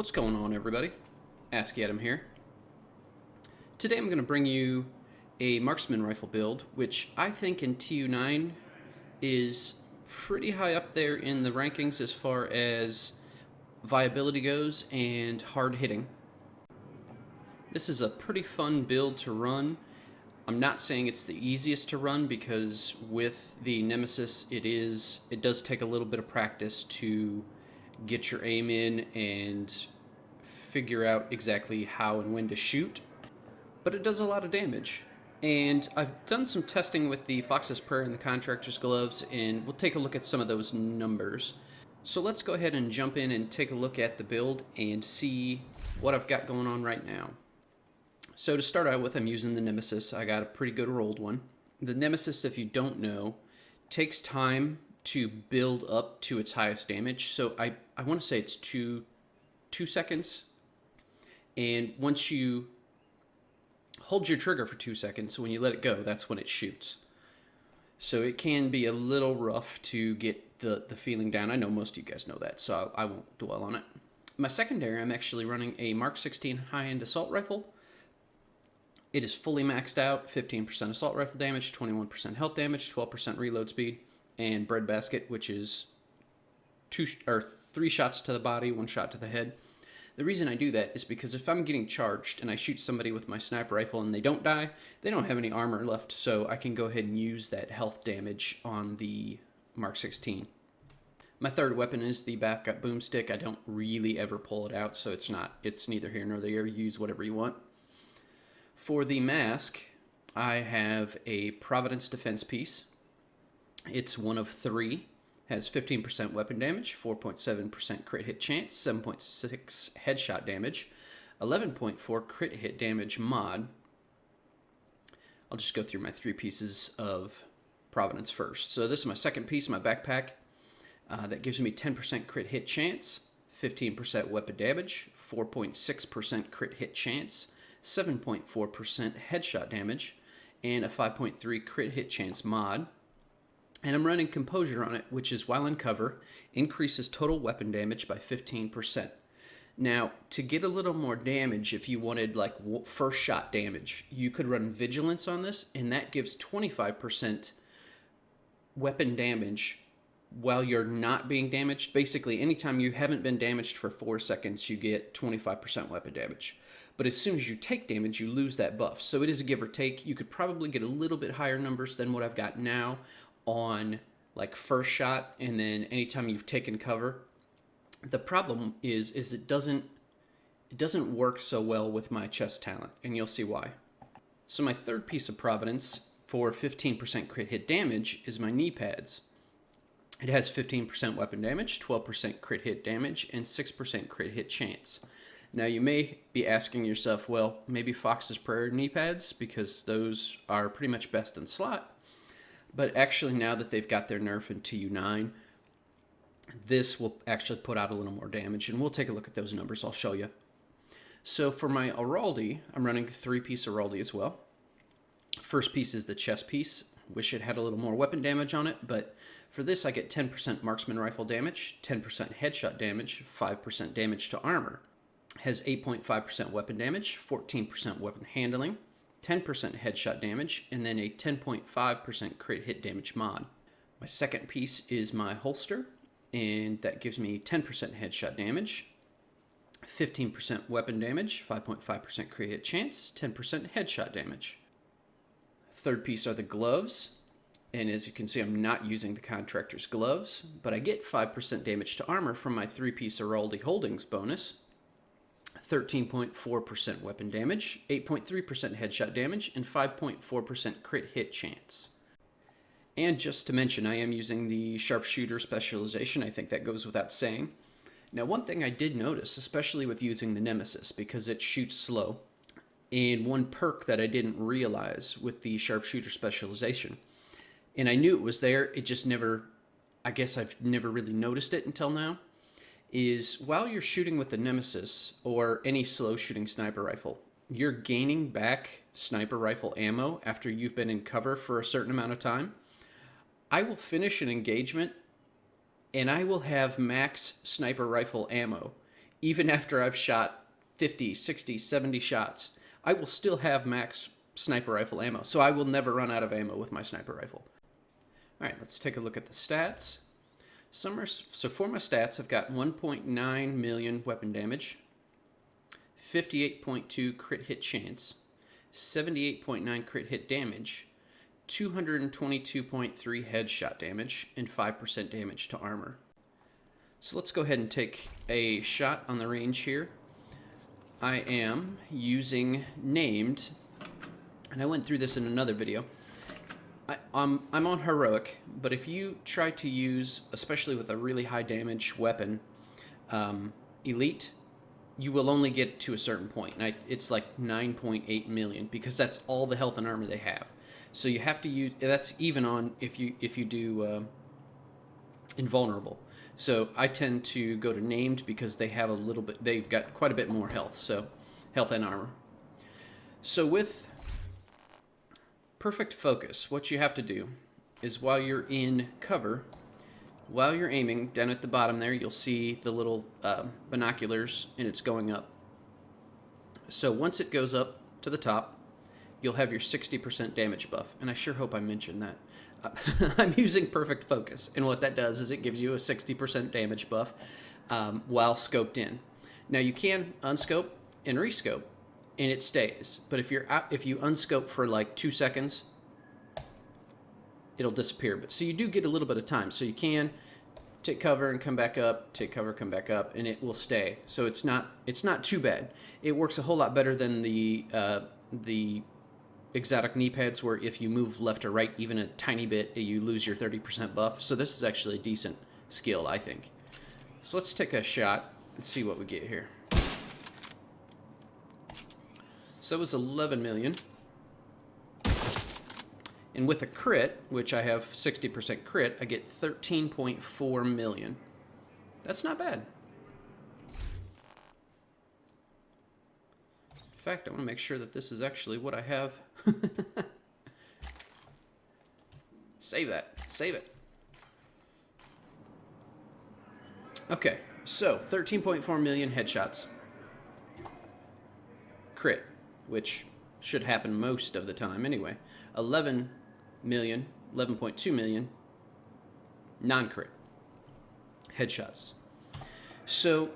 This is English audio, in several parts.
What's going on, everybody? Ask Adam here. Today I'm going to bring you a marksman rifle build, which I think in TU9 is pretty high up there in the rankings as far as viability goes and hard hitting. This is a pretty fun build to run. I'm not saying it's the easiest to run because with the Nemesis it does take a little bit of practice to get your aim in and figure out exactly how and when to shoot, but it does a lot of damage. And I've done some testing with the Fox's Prayer and the Contractor's Gloves, and we'll take a look at some of those numbers. So let's go ahead and jump in and take a look at the build and see what I've got going on right now. So to start out with, I'm using the Nemesis. I got a pretty good rolled one. The Nemesis, if you don't know, takes time to build up to its highest damage. So I want to say it's two seconds. And once you hold your trigger for 2 seconds, when you let it go, that's when it shoots. So it can be a little rough to get the feeling down. I know most of you guys know that, so I won't dwell on it. My secondary, I'm actually running a Mark 16 high-end assault rifle. It is fully maxed out, 15% assault rifle damage, 21% health damage, 12% reload speed, and breadbasket, which is 3 shots to the body, 1 shot to the head. The reason I do that is because if I'm getting charged and I shoot somebody with my sniper rifle and they don't die, they don't have any armor left, so I can go ahead and use that health damage on the Mark 16. My third weapon is the backup boomstick. I don't really ever pull it out, so it's neither here nor there. Use whatever you want. For the mask, I have a Providence defense piece. It's one of 3. Has 15% weapon damage, 4.7% crit hit chance, 7.6 headshot damage, 11.4 crit hit damage mod. I'll just go through my 3 pieces of Providence first. So this is my second piece, my backpack. That gives me 10% crit hit chance, 15% weapon damage, 4.6% crit hit chance, 7.4% headshot damage, and a 5.3 crit hit chance mod. And I'm running Composure on it, which is while in cover, increases total weapon damage by 15%. Now, to get a little more damage, if you wanted like first shot damage, you could run Vigilance on this, and that gives 25% weapon damage while you're not being damaged. Basically, anytime you haven't been damaged for 4 seconds, you get 25% weapon damage. But as soon as you take damage, you lose that buff. So it is a give or take. You could probably get a little bit higher numbers than what I've got now on like first shot, and then anytime you've taken cover. The problem is it doesn't work so well with my chest talent, and you'll see why. So my third piece of Providence for 15% crit hit damage is my knee pads. It has 15% weapon damage, 12% crit hit damage, and 6% crit hit chance. Now you may be asking yourself, well, maybe Fox's Prayer knee pads, because those are pretty much best in slot. But actually, now that they've got their nerf in TU9, this will actually put out a little more damage, and we'll take a look at those numbers. I'll show you. So for my Araldi, I'm running a 3-piece Araldi as well. First piece is the chest piece. Wish it had a little more weapon damage on it, but for this I get 10% marksman rifle damage, 10% headshot damage, 5% damage to armor. Has 8.5% weapon damage, 14% weapon handling, 10% headshot damage, and then a 10.5% crit hit damage mod. My second piece is my holster, and that gives me 10% headshot damage, 15% weapon damage, 5.5% crit hit chance, 10% headshot damage. Third piece are the gloves, and as you can see, I'm not using the Contractor's Gloves, but I get 5% damage to armor from my 3-piece Araldi Holdings bonus, 13.4% weapon damage, 8.3% headshot damage, and 5.4% crit hit chance. And just to mention, I am using the sharpshooter specialization. I think that goes without saying. Now, one thing I did notice, especially with using the Nemesis, because it shoots slow, and one perk that I didn't realize with the sharpshooter specialization, and I knew it was there, it just never, I guess I've never really noticed it until now, is while you're shooting with the Nemesis or any slow shooting sniper rifle, you're gaining back sniper rifle ammo after you've been in cover for a certain amount of time. I will finish an engagement and I will have max sniper rifle ammo, even after I've shot 50, 60, 70 shots, I will still have max sniper rifle ammo. So I will never run out of ammo with my sniper rifle. All right, let's take a look at the stats. So for my stats, I've got 1.9 million weapon damage, 58.2 crit hit chance, 78.9 crit hit damage, 222.3 headshot damage, and 5% damage to armor. So let's go ahead and take a shot on the range here. I am using named, and I went through this in another video. I'm on heroic, but if you try to use, especially with a really high damage weapon, elite, you will only get to a certain point. And it's like 9.8 million because that's all the health and armor they have. So you have to use, that's even on if you do invulnerable. So I tend to go to named because they have a little bit, they've got quite a bit more health. So health and armor. So with perfect focus, what you have to do is while you're in cover, while you're aiming, down at the bottom there, you'll see the little binoculars, and it's going up. So once it goes up to the top, you'll have your 60% damage buff, and I sure hope I mentioned that. I'm using perfect focus, and what that does is it gives you a 60% damage buff while scoped in. Now you can unscope and rescope, and it stays. But if you unscope for like 2 seconds, it'll disappear. But so you do get a little bit of time. So you can take cover and come back up, take cover, come back up, and it will stay. So it's not too bad. It works a whole lot better than the exotic knee pads, where if you move left or right even a tiny bit, you lose your 30% buff. So this is actually a decent skill, I think. So let's take a shot and see what we get here. So it was 11 million. And with a crit, which I have 60% crit, I get 13.4 million. That's not bad. In fact, I want to make sure that this is actually what I have. Save that. Save it. Okay, so 13.4 million headshots. Crit, which should happen most of the time anyway. 11 million, 11.2 million non-crit headshots. So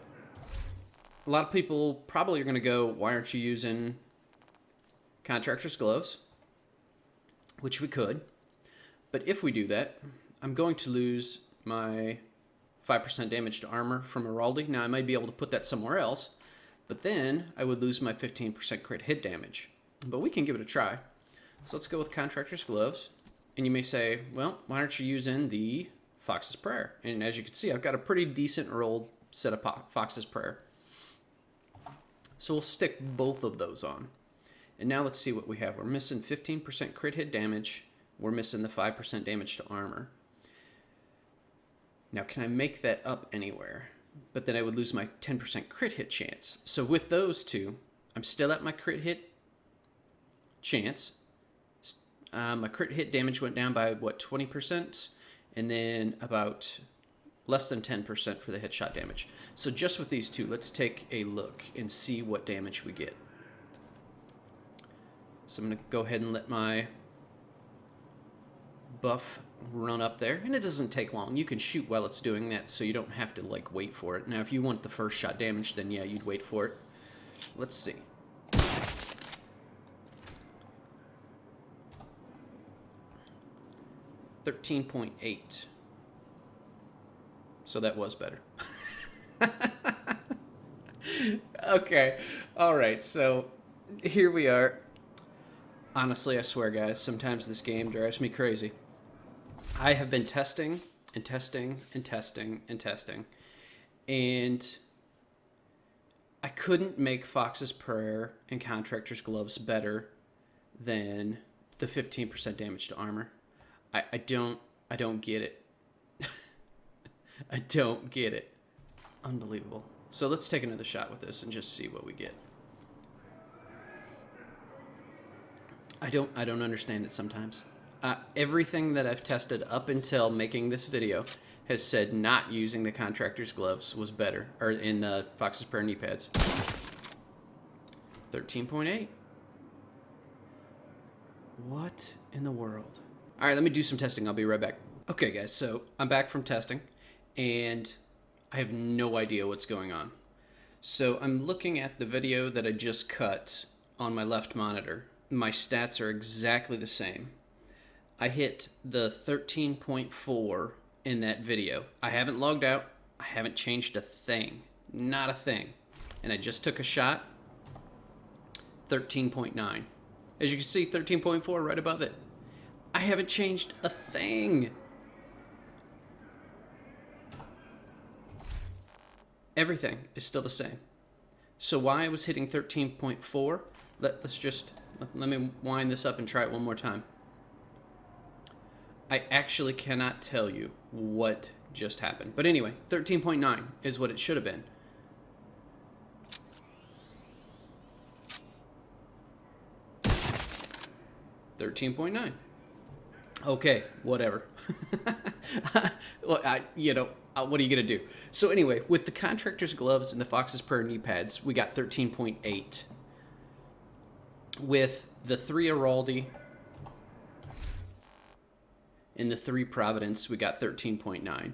a lot of people probably are going to go, why aren't you using contractor's gloves? Which we could. But if we do that, I'm going to lose my 5% damage to armor from Heraldi. Now I might be able to put that somewhere else, but then I would lose my 15% crit hit damage. But we can give it a try. So let's go with contractor's gloves. And you may say, well, why aren't you using the Fox's Prayer? And as you can see, I've got a pretty decent rolled set of Fox's Prayer. So we'll stick both of those on. And now let's see what we have. We're missing 15% crit hit damage. We're missing the 5% damage to armor. Now, can I make that up anywhere? But then I would lose my 10% crit hit chance. So with those two, I'm still at my crit hit chance. My crit hit damage went down by, what, 20%? And then about less than 10% for the headshot damage. So just with these two, let's take a look and see what damage we get. So I'm going to go ahead and let my buff run up there. And it doesn't take long. You can shoot while it's doing that, so you don't have to, like, wait for it. Now, if you want the first shot damage, then yeah, you'd wait for it. Let's see. $13.8. So that was better. Okay. All right. So here we are. Honestly, I swear, guys, sometimes this game drives me crazy. I have been testing and testing and testing and testing. And I couldn't make Fox's Prayer and Contractor's Gloves better than the 15% damage to armor. I don't get it. I don't get it. Unbelievable. So let's take another shot with this and just see what we get. I don't understand it sometimes. Everything that I've tested up until making this video has said not using the contractor's gloves was better, or in the Fox's Prayer knee pads. 13.8. What in the world? All right, let me do some testing. I'll be right back. Okay, guys, so I'm back from testing, and I have no idea what's going on. So I'm looking at the video that I just cut on my left monitor. My stats are exactly the same. I hit the 13.4 in that video. I haven't logged out. I haven't changed a thing. Not a thing. And I just took a shot. 13.9. As you can see, 13.4 right above it. I haven't changed a thing. Everything is still the same. So why I was hitting 13.4, let me wind this up and try it one more time. I actually cannot tell you what just happened. But anyway, 13.9 is what it should have been. $13.9. Okay, whatever. Well, what are you going to do? So anyway, with the contractor's gloves and the Fox's Prayer knee pads, we got 13.8. With the 3 Araldi and the 3 Providence, we got 13.9.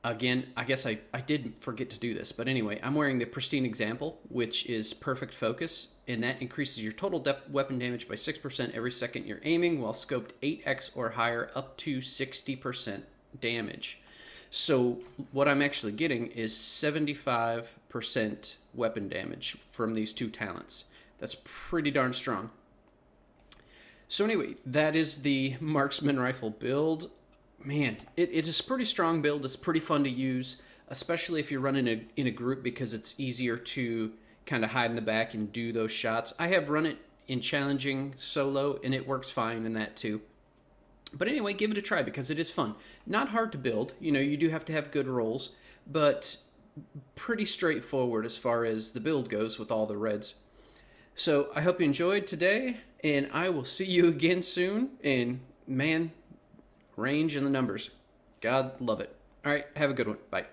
Again, I guess I did forget to do this, but anyway, I'm wearing the Pristine Example, which is perfect focus, and that increases your total weapon damage by 6% every second you're aiming, while scoped 8x or higher up to 60% damage. So what I'm actually getting is 75% weapon damage from these 2 talents. That's pretty darn strong. So anyway, that is the marksman rifle build. Man, it is a pretty strong build. It's pretty fun to use, especially if you're running in a group, because it's easier to kind of hide in the back and do those shots. I have run it in challenging solo, and it works fine in that too. But anyway, give it a try because it is fun. Not hard to build. You do have to have good rolls, but pretty straightforward as far as the build goes with all the reds. So I hope you enjoyed today, and I will see you again soon. And man, range and the numbers. God love it. All right, have a good one. Bye.